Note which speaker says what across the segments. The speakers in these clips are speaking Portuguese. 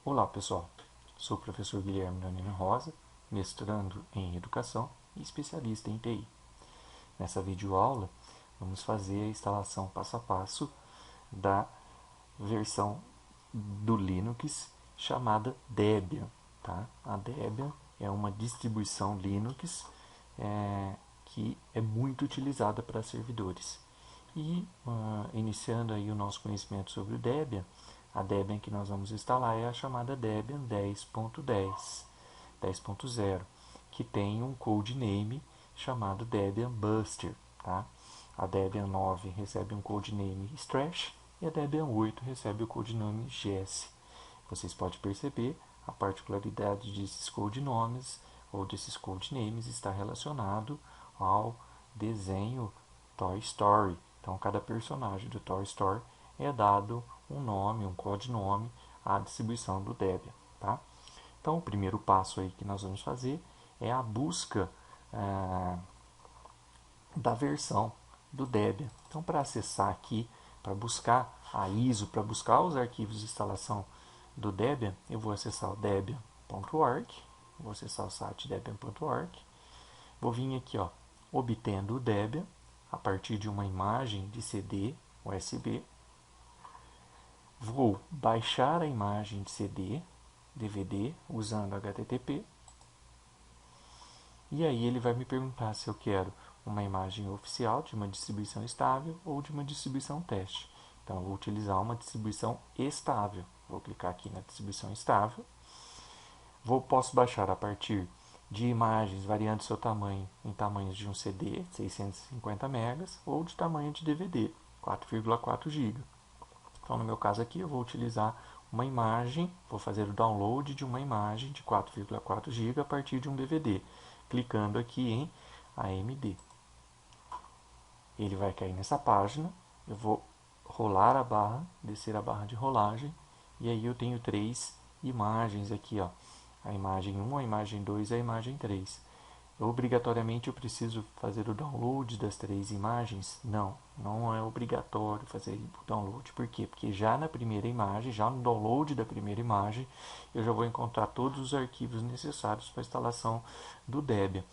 Speaker 1: Olá pessoal, sou o professor Guilherme Nonino Rosa, mestrando em Educação e especialista em TI. Nessa videoaula, vamos fazer a instalação passo a passo da versão do Linux chamada Debian. Tá? A Debian é uma distribuição Linux que é muito utilizada para servidores. E iniciando aí o nosso conhecimento sobre o Debian, a Debian que nós vamos instalar é a chamada Debian 10.10, que tem um codename chamado Debian Buster. Tá? A Debian 9 recebe um codename Strash e a Debian 8 recebe o codename Jesse. Vocês podem perceber a particularidade desses codenomes ou desses codenames está relacionado ao desenho Toy Story. Então, cada personagem do Toy Story é dado um nome, um codinome à distribuição do Debian. Tá? Então, o primeiro passo aí que nós vamos fazer é a busca da versão do Debian. Então, para acessar aqui, para buscar a ISO, para buscar os arquivos de instalação do Debian, eu vou acessar o debian.org, vou acessar o site debian.org, vou vir aqui, ó, obtendo o Debian a partir de uma imagem de CD USB, vou baixar a imagem de CD, DVD, usando HTTP, e aí ele vai me perguntar se eu quero uma imagem oficial de uma distribuição estável ou de uma distribuição teste. Então eu vou utilizar uma distribuição estável. Vou clicar aqui na distribuição estável. Posso baixar a partir de imagens variando seu tamanho em tamanhos de um CD, 650 MB, ou de tamanho de DVD, 4,4 GB. Então no meu caso aqui eu vou utilizar uma imagem, vou fazer o download de uma imagem de 4,4 GB a partir de um DVD, clicando aqui em AMD. Ele vai cair nessa página, eu vou rolar a barra, descer a barra de rolagem, e aí eu tenho três imagens aqui, ó. A imagem 1, a imagem 2 e a imagem 3. Obrigatoriamente eu preciso fazer o download das três imagens? Não, não é obrigatório fazer o download. Por quê? Porque já na primeira imagem, já no download da primeira imagem, eu já vou encontrar todos os arquivos necessários para a instalação do Debian.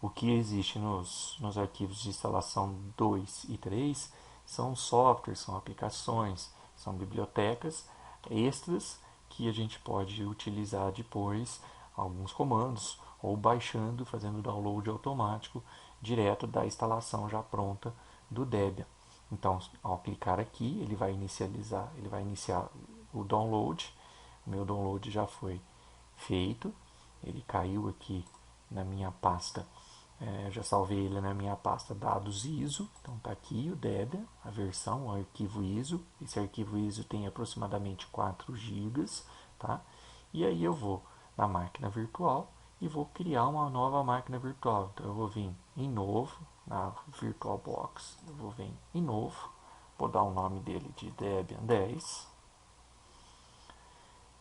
Speaker 1: O que existe nos arquivos de instalação 2 e 3 são softwares, são aplicações, são bibliotecas extras que a gente pode utilizar depois, alguns comandos, ou baixando, fazendo download automático direto da instalação já pronta do Debian. Então, ao clicar aqui, ele vai iniciar o download. O meu download já foi feito, ele caiu aqui na minha pasta. Já salvei ele na minha pasta dados ISO. Então está aqui o Debian, a versão, o arquivo ISO. Esse arquivo ISO tem aproximadamente 4 GB. Tá? E aí eu vou na máquina virtual e vou criar uma nova máquina virtual. Então eu vou vir em novo, na VirtualBox, eu vou vir em novo, vou dar o nome dele de Debian 10.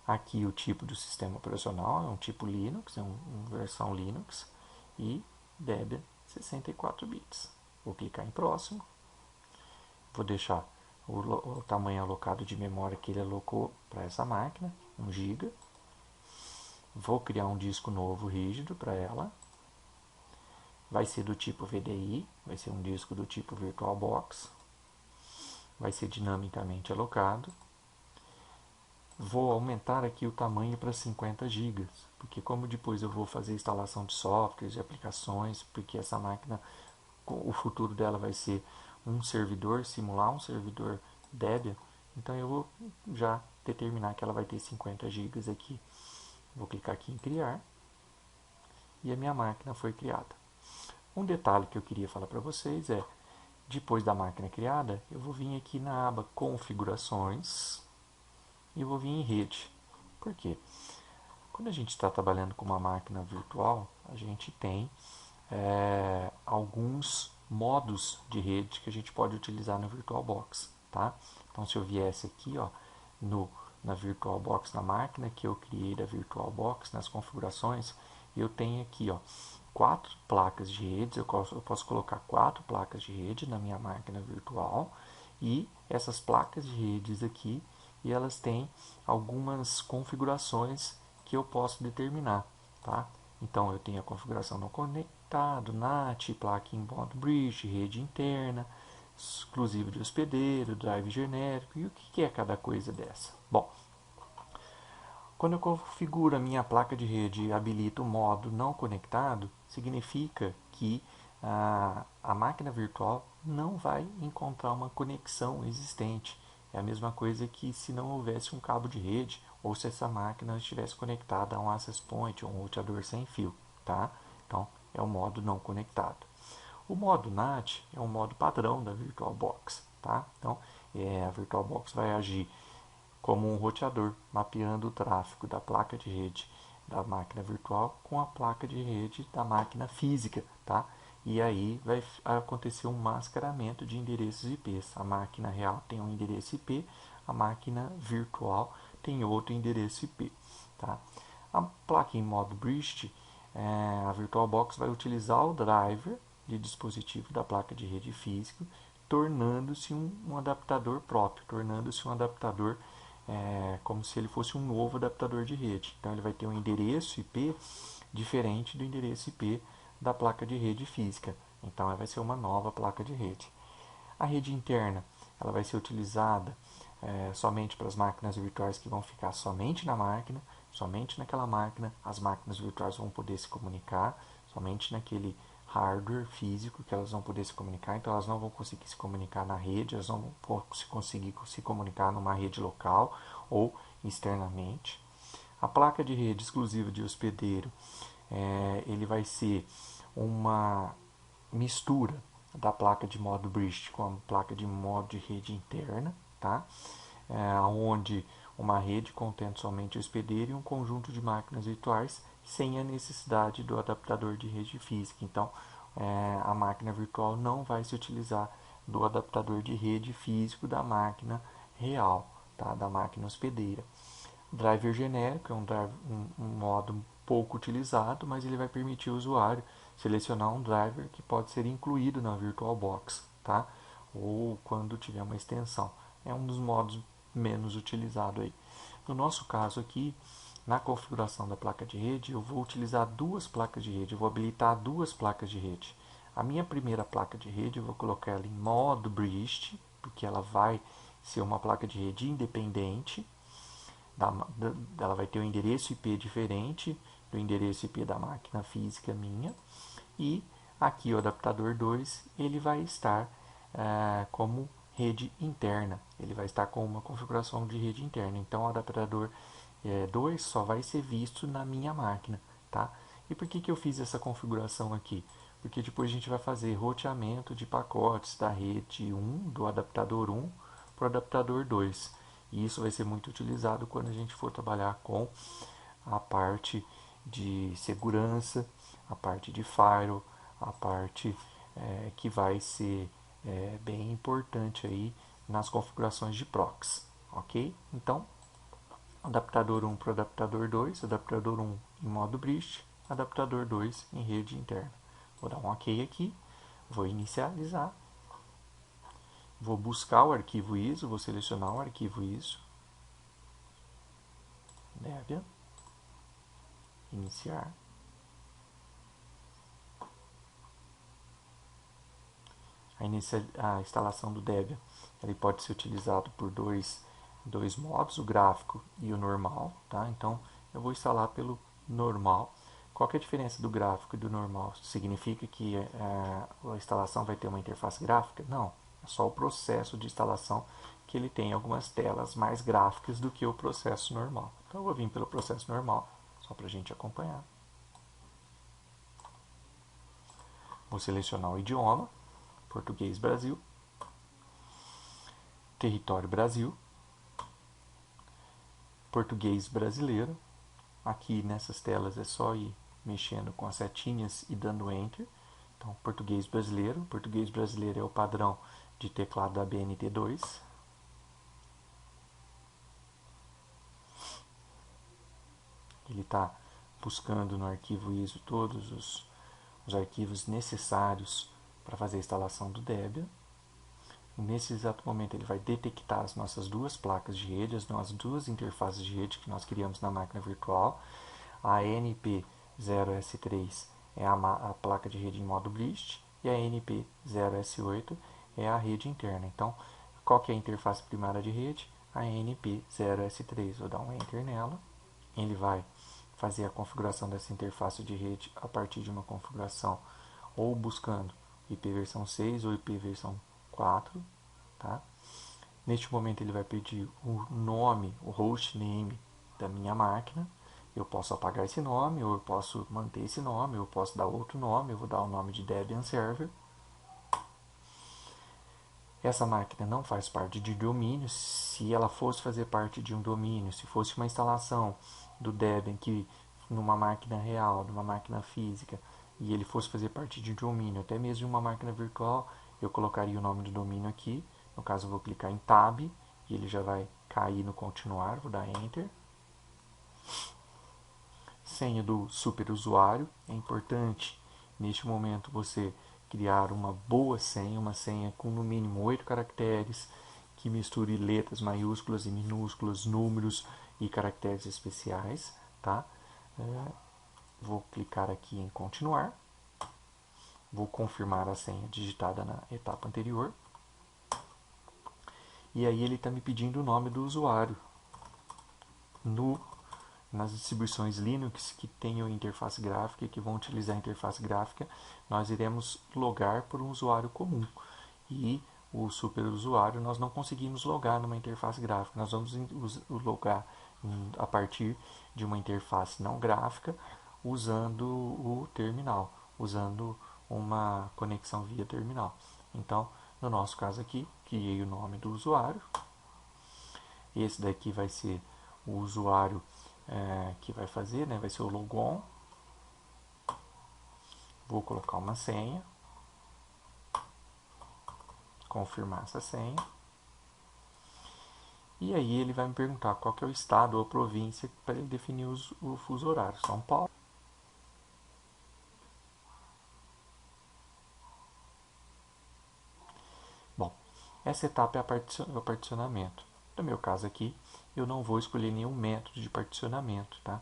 Speaker 1: Aqui o tipo do sistema operacional é um tipo Linux, é uma versão Linux, e Debian 64 bits. Vou clicar em próximo, vou deixar o tamanho alocado de memória que ele alocou para essa máquina, 1 GB. Vou criar um disco novo rígido para ela. Vai ser do tipo VDI, vai ser um disco do tipo VirtualBox. Vai ser dinamicamente alocado. Vou aumentar aqui o tamanho para 50 GB, porque como depois eu vou fazer instalação de softwares e aplicações, porque essa máquina, o futuro dela vai ser um servidor, simular um servidor Debian, então eu vou já determinar que ela vai ter 50 GB aqui. Vou clicar aqui em criar e a minha máquina foi criada. Um detalhe que eu queria falar para vocês é, depois da máquina criada, eu vou vir aqui na aba configurações e vou vir em rede. Por quê? Quando a gente está trabalhando com uma máquina virtual, a gente tem alguns modos de rede que a gente pode utilizar no VirtualBox. Tá? Então, se eu viesse aqui, ó, na VirtualBox, na máquina que eu criei da VirtualBox, nas configurações, eu tenho aqui, ó, 4 placas de redes. Eu posso colocar 4 placas de rede na minha máquina virtual, e essas placas de redes aqui e elas têm algumas configurações que eu posso determinar, tá? Então eu tenho a configuração não conectado, NAT, placa em modo bridge, rede interna, exclusivo de hospedeiro, drive genérico. E o que é cada coisa dessa? Bom, quando eu configuro a minha placa de rede e habilito o modo não conectado, significa que a máquina virtual não vai encontrar uma conexão existente. É a mesma coisa que se não houvesse um cabo de rede ou se essa máquina estivesse conectada a um access point ou um roteador sem fio, tá? Então, é o modo não conectado. O modo NAT é um modo padrão da VirtualBox, tá? Então, a VirtualBox vai agir como um roteador, mapeando o tráfego da placa de rede da máquina virtual com a placa de rede da máquina física, tá? E aí vai acontecer um mascaramento de endereços IPs. A máquina real tem um endereço IP, a máquina virtual tem outro endereço IP, tá? A placa em modo bridge, a VirtualBox vai utilizar o driver de dispositivo da placa de rede física, tornando-se um adaptador próprio, tornando-se um adaptador como se ele fosse um novo adaptador de rede. Então ele vai ter um endereço IP diferente do endereço IP da placa de rede física. Então vai ser uma nova placa de rede. A rede interna ela vai ser utilizada somente para as máquinas virtuais que vão ficar somente na máquina, somente naquela máquina. As máquinas virtuais vão poder se comunicar somente naquele hardware físico que elas vão poder se comunicar, então elas não vão conseguir se comunicar na rede, elas não vão conseguir se comunicar numa rede local ou externamente. A placa de rede exclusiva de hospedeiro, ele vai ser uma mistura da placa de modo bridge com a placa de modo de rede interna, tá? Onde uma rede contém somente o hospedeiro e um conjunto de máquinas virtuais sem a necessidade do adaptador de rede física. Então, a máquina virtual não vai se utilizar do adaptador de rede físico da máquina real, tá? Da máquina hospedeira. Driver genérico é um modo pouco utilizado, mas ele vai permitir ao usuário selecionar um driver que pode ser incluído na VirtualBox, tá? Ou quando tiver uma extensão. É um dos modos menos utilizados aí. No nosso caso aqui, na configuração da placa de rede, eu vou utilizar duas placas de rede, eu vou habilitar duas placas de rede. A minha primeira placa de rede, eu vou colocar ela em modo bridge, porque ela vai ser uma placa de rede independente. Ela vai ter um endereço IP diferente do endereço IP da máquina física minha. E aqui o adaptador 2 ele vai estar como rede interna. Ele vai estar com uma configuração de rede interna. Então o adaptador 2 só vai ser visto na minha máquina. Tá? E por que eu fiz essa configuração aqui? Porque depois a gente vai fazer roteamento de pacotes da rede 1, do adaptador 1, para o adaptador 2. E isso vai ser muito utilizado quando a gente for trabalhar com a parte de segurança, a parte de firewall, a parte que vai ser bem importante aí nas configurações de proxy, ok? Então, adaptador 1 para o adaptador 2, adaptador 1 em modo bridge, adaptador 2 em rede interna. Vou dar um ok aqui, vou inicializar, vou buscar o arquivo ISO, vou selecionar o arquivo ISO, Debian, iniciar. A instalação do Debian ele pode ser utilizado por dois modos, o gráfico e o normal. Tá? Então, eu vou instalar pelo normal. Qual que é a diferença do gráfico e do normal? Significa que a instalação vai ter uma interface gráfica? Não, é só o processo de instalação que ele tem algumas telas mais gráficas do que o processo normal. Então, eu vou vir pelo processo normal, só para a gente acompanhar. Vou selecionar o idioma, Português Brasil, Território Brasil, Português Brasileiro. Aqui nessas telas é só ir mexendo com as setinhas e dando Enter. Então, Português Brasileiro. Português Brasileiro é o padrão de teclado da BNT2. Ele está buscando no arquivo ISO todos os arquivos necessários para fazer a instalação do Debian. nesse exato momento ele vai detectar as nossas duas placas de rede, as nossas duas interfaces de rede que nós criamos na máquina virtual. A NP0S3 é a placa de rede em modo BLIST e a NP0S8 é a rede interna. Então, qual que é a interface primária de rede? A NP0S3. Vou dar um Enter nela. Ele vai fazer a configuração dessa interface de rede a partir de uma configuração ou buscando IP versão 6 ou IP versão 4. Tá? Neste momento ele vai pedir o nome, o host name da minha máquina. Eu posso apagar esse nome, ou eu posso manter esse nome, ou eu posso dar outro nome. Eu vou dar o nome de Debian Server. Essa máquina não faz parte de domínio. Se ela fosse fazer parte de um domínio, se fosse uma instalação do Debian que numa máquina real, numa máquina física, e ele fosse fazer parte de um domínio, até mesmo de uma máquina virtual, eu colocaria o nome do domínio aqui. No caso, eu vou clicar em Tab e ele já vai cair no continuar. Vou dar Enter. Senha do superusuário. É importante, neste momento, você criar uma boa senha, uma senha com no mínimo 8 caracteres, que misture letras maiúsculas e minúsculas, números e caracteres especiais. Tá? Vou clicar aqui em continuar. Vou confirmar a senha digitada na etapa anterior. E aí ele está me pedindo o nome do usuário. Nas distribuições Linux que tenham interface gráfica e que vão utilizar a interface gráfica, nós iremos logar por um usuário comum. E o superusuário nós não conseguimos logar numa interface gráfica. Nós vamos logar a partir de uma interface não gráfica usando o terminal, usando uma conexão via terminal. Então, no nosso caso aqui, criei o nome do usuário. Esse daqui vai ser o usuário que vai fazer, né? Vai ser o logon. Vou colocar uma senha. Confirmar essa senha. E aí ele vai me perguntar qual que é o estado ou a província para ele definir o fuso horário. São Paulo. Bom, essa etapa é o particionamento. No meu caso aqui, eu não vou escolher nenhum método de particionamento, tá?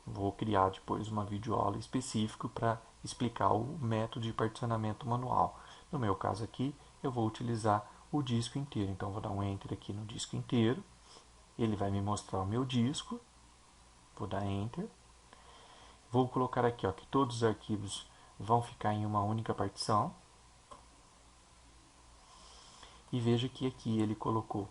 Speaker 1: Vou criar depois uma videoaula específica para explicar o método de particionamento manual. No meu caso aqui, eu vou utilizar o disco inteiro. Então, vou dar um Enter aqui no disco inteiro. Ele vai me mostrar o meu disco. Vou dar Enter. Vou colocar aqui que todos os arquivos vão ficar em uma única partição. E veja que aqui ele colocou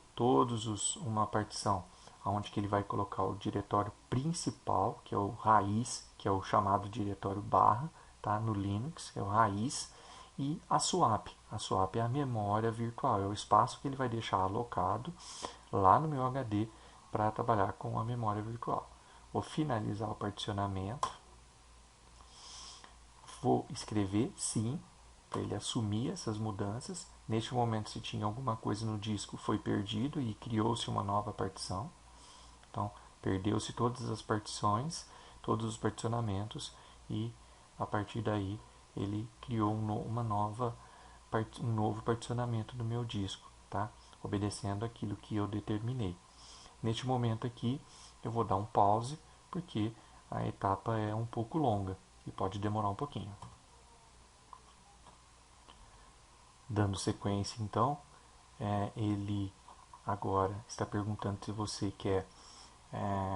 Speaker 1: uma partição onde que ele vai colocar o diretório principal, que é o raiz, que é o chamado diretório barra, tá? No Linux, que é o raiz, e a swap. A swap é a memória virtual, é o espaço que ele vai deixar alocado lá no meu HD para trabalhar com a memória virtual. Vou finalizar o particionamento. Vou escrever sim, para ele assumir essas mudanças. Neste momento, se tinha alguma coisa no disco, foi perdido e criou-se uma nova partição. Então, perdeu-se todas as partições, todos os particionamentos, e a partir daí ele criou um novo particionamento do meu disco, tá? Obedecendo aquilo que eu determinei. Neste momento aqui, eu vou dar um pause, porque a etapa é um pouco longa e pode demorar um pouquinho. Dando sequência, então, ele agora está perguntando se você quer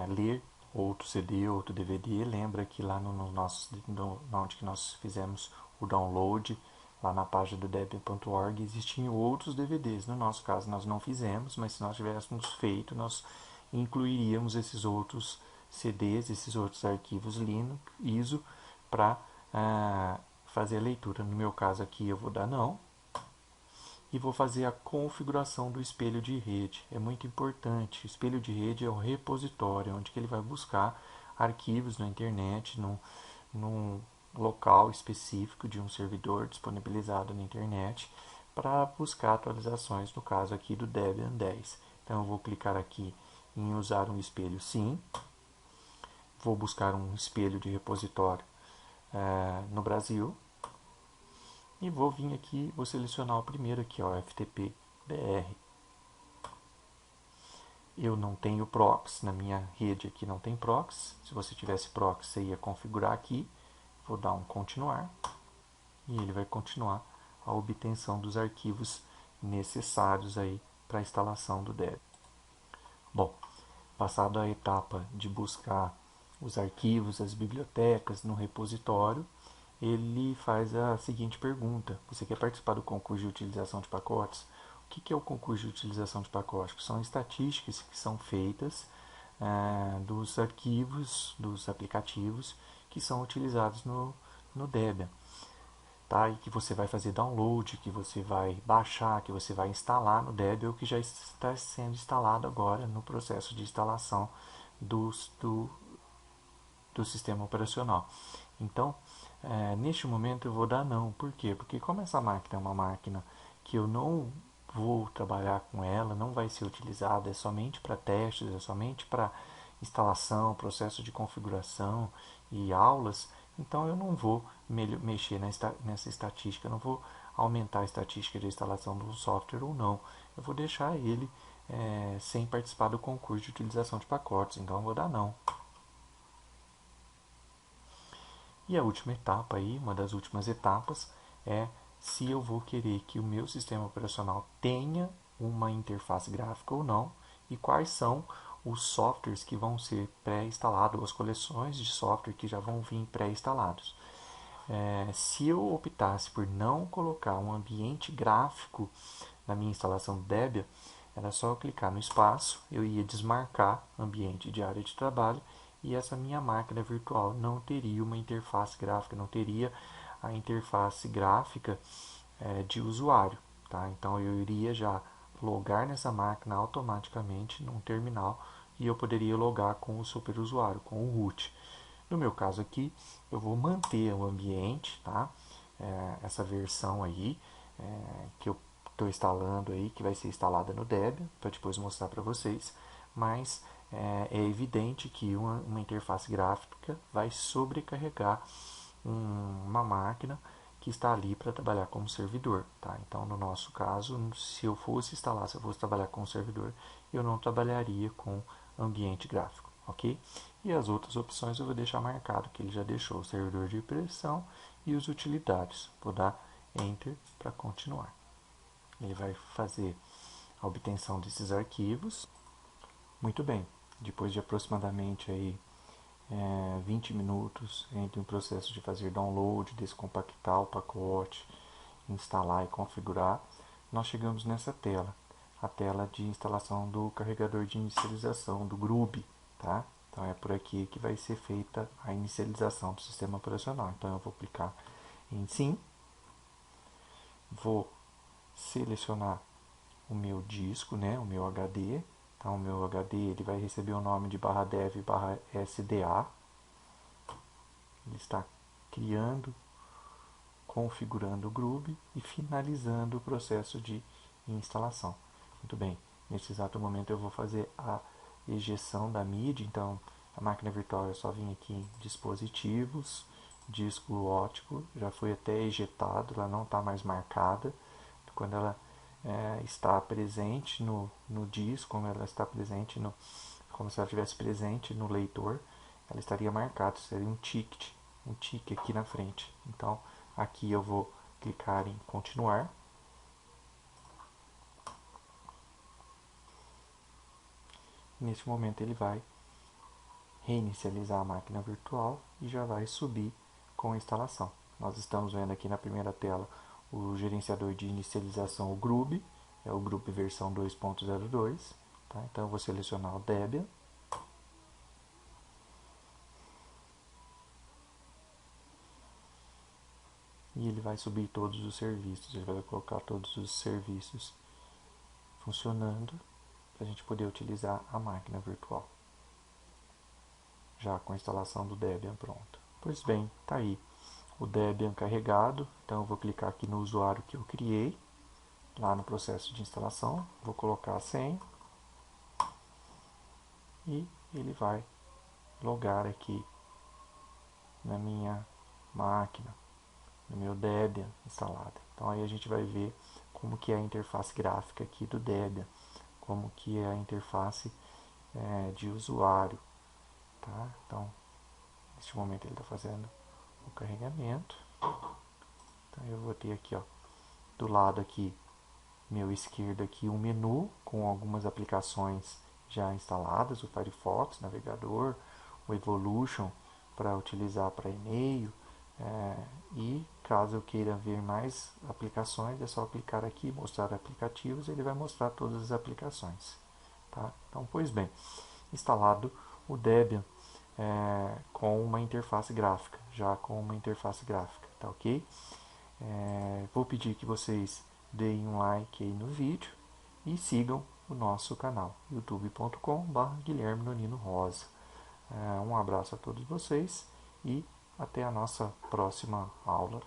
Speaker 1: ler outro CD, outro DVD. Lembra que lá onde que nós fizemos o download, lá na página do debian.org, existiam outros DVDs. No nosso caso, nós não fizemos, mas se nós tivéssemos feito, nós incluiríamos esses outros CDs, esses outros arquivos Linux, ISO, para fazer a leitura. No meu caso aqui, eu vou dar não. E vou fazer a configuração do espelho de rede. É muito importante. O espelho de rede é o repositório, onde que ele vai buscar arquivos na internet, num local específico de um servidor disponibilizado na internet, para buscar atualizações, no caso aqui do Debian 10. Então eu vou clicar aqui em usar um espelho sim. Vou buscar um espelho de repositório no Brasil. E vou vir aqui, vou selecionar o primeiro aqui, FTP br. Eu não tenho proxy, na minha rede aqui não tem proxy. Se você tivesse proxy, você ia configurar aqui. Vou dar um continuar e ele vai continuar a obtenção dos arquivos necessários aí para a instalação do Debian. Bom, passado a etapa de buscar os arquivos, as bibliotecas no repositório, ele faz a seguinte pergunta: você quer participar do concurso de utilização de pacotes? O que é o concurso de utilização de pacotes? São estatísticas que são feitas dos arquivos, dos aplicativos que são utilizados no Debian. Tá? E que você vai fazer download, que você vai baixar, que você vai instalar no Debian, ou que já está sendo instalado agora no processo de instalação do sistema operacional. Então, neste momento eu vou dar não. Por quê? Porque como essa máquina é uma máquina que eu não vou trabalhar com ela, não vai ser utilizada, é somente para testes, é somente para instalação, processo de configuração e aulas, então eu não vou mexer nessa estatística, eu não vou aumentar a estatística de instalação do software ou não. Eu vou deixar ele sem participar do concurso de utilização de pacotes, então eu vou dar não. E a última etapa aí, uma das últimas etapas, é se eu vou querer que o meu sistema operacional tenha uma interface gráfica ou não, e quais são os softwares que vão ser pré-instalados, ou as coleções de software que já vão vir pré-instalados. Se eu optasse por não colocar um ambiente gráfico na minha instalação do Debian, era só eu clicar no espaço, eu ia desmarcar ambiente de área de trabalho e essa minha máquina virtual não teria uma interface gráfica, não teria a interface gráfica de usuário. Tá? Então eu iria já logar nessa máquina automaticamente num terminal e eu poderia logar com o superusuário, com o root. No meu caso aqui, eu vou manter o ambiente, tá? Essa versão aí que eu estou instalando aí, que vai ser instalada no Debian, para depois mostrar para vocês, mas é evidente que uma interface gráfica vai sobrecarregar uma máquina que está ali para trabalhar como servidor. Tá? Então, no nosso caso, se eu fosse trabalhar com servidor, eu não trabalharia com ambiente gráfico. Ok? E as outras opções eu vou deixar marcado, que ele já deixou o servidor de impressão e os utilitários. Vou dar Enter para continuar. Ele vai fazer a obtenção desses arquivos. Muito bem, depois de aproximadamente aí, 20 minutos entre o processo de fazer download, descompactar o pacote, instalar e configurar, nós chegamos nessa tela, a tela de instalação do carregador de inicialização, do GRUB. Tá? Então é por aqui que vai ser feita a inicialização do sistema operacional. Então eu vou clicar em Sim, vou selecionar o meu disco, né, o meu HD. Então o meu HD ele vai receber o nome de /dev/sda. Ele está criando, configurando o GRUB e finalizando o processo de instalação. Muito bem, nesse exato momento eu vou fazer a ejeção da mídia, então a máquina virtual eu só vim aqui em dispositivos, disco óptico, já foi até ejetado, ela não está mais marcada. Quando ela está presente no disco, como ela está presente como se ela estivesse presente no leitor, ela estaria marcada, seria um tique aqui na frente. Então aqui eu vou clicar em continuar. Neste momento ele vai reinicializar a máquina virtual e já vai subir com a instalação. Nós estamos vendo aqui na primeira tela o gerenciador de inicialização, o GRUB, é o GRUB versão 2.02. Tá? Então eu vou selecionar o Debian. E ele vai subir todos os serviços, ele vai colocar todos os serviços funcionando para a gente poder utilizar a máquina virtual, já com a instalação do Debian pronta. Pois bem, tá aí o Debian carregado. Então eu vou clicar aqui no usuário que eu criei lá no processo de instalação, vou colocar a senha e ele vai logar aqui na minha máquina, no meu Debian instalado. Então aí a gente vai ver como que é a interface gráfica aqui do Debian, como que é a interface de usuário, tá? Então, neste momento ele está fazendo o carregamento. Então eu vou ter aqui, ó, do lado aqui, meu esquerdo aqui, um menu com algumas aplicações já instaladas, o Firefox, navegador, o Evolution para utilizar para e-mail, e caso eu queira ver mais aplicações, é só clicar aqui, mostrar aplicativos, ele vai mostrar todas as aplicações. Tá? Então, pois bem, instalado o Debian com uma interface gráfica, já com uma interface gráfica, tá ok? Vou pedir que vocês deem um like aí no vídeo e sigam o nosso canal, youtube.com/Guilherme Nonino Rosa. Um abraço a todos vocês e até a nossa próxima aula.